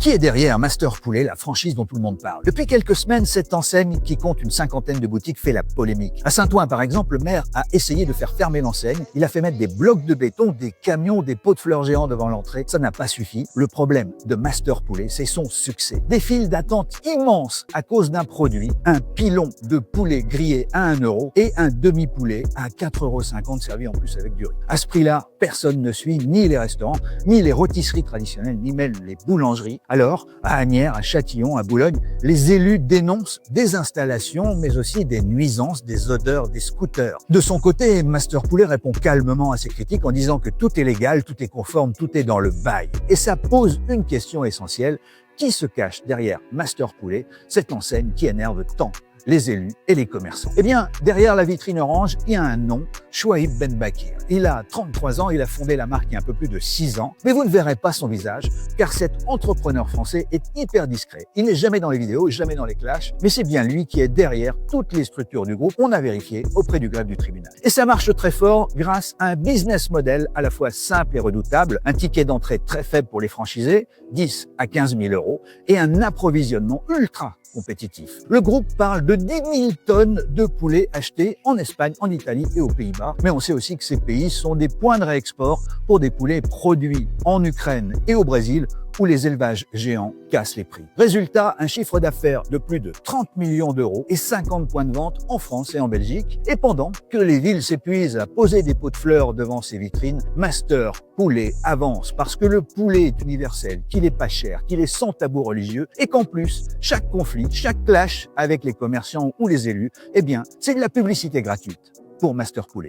Qui est derrière Master Poulet, la franchise dont tout le monde parle? Depuis quelques semaines, cette enseigne qui compte une cinquantaine de boutiques fait la polémique. À Saint-Ouen, par exemple, le maire a essayé de faire fermer l'enseigne. Il a fait mettre des blocs de béton, des camions, des pots de fleurs géants devant l'entrée. Ça n'a pas suffi. Le problème de Master Poulet, c'est son succès. Des files d'attente immenses à cause d'un produit, un pilon de poulet grillé à 1 € et un demi-poulet à 4,50 € servi en plus avec du riz. À ce prix-là, personne ne suit ni les restaurants, ni les rôtisseries traditionnelles, ni même les boulangeries. Alors, à Asnières, à Châtillon, à Boulogne, les élus dénoncent des installations, mais aussi des nuisances, des odeurs, des scooters. De son côté, Master Poulet répond calmement à ces critiques en disant que tout est légal, tout est conforme, tout est dans le bail. Et ça pose une question essentielle. Qui se cache derrière Master Poulet, cette enseigne qui énerve tant les élus et les commerçants? Eh bien, derrière la vitrine orange, il y a un nom, Chouaib Ben Bakir. Il a 33 ans, il a fondé la marque il y a un peu plus de 6 ans, mais vous ne verrez pas son visage, car cet entrepreneur français est hyper discret. Il n'est jamais dans les vidéos, jamais dans les clashs, mais c'est bien lui qui est derrière toutes les structures du groupe, on a vérifié auprès du greffe du tribunal. Et ça marche très fort grâce à un business model à la fois simple et redoutable, un ticket d'entrée très faible pour les franchisés, 10 à 15 000 €, et un approvisionnement ultra compétitif. Le groupe parle de 10 000 tonnes de poulets achetés en Espagne, en Italie et aux Pays-Bas. Mais on sait aussi que ces pays sont des points de réexport pour des poulets produits en Ukraine et au Brésil, où les élevages géants cassent les prix. Résultat, un chiffre d'affaires de plus de 30 millions d'euros et 50 points de vente en France et en Belgique. Et pendant que les villes s'épuisent à poser des pots de fleurs devant ces vitrines, Master Poulet avance parce que le poulet est universel, qu'il est pas cher, qu'il est sans tabou religieux et qu'en plus, chaque conflit, chaque clash avec les commerçants ou les élus, eh bien, c'est de la publicité gratuite pour Master Poulet.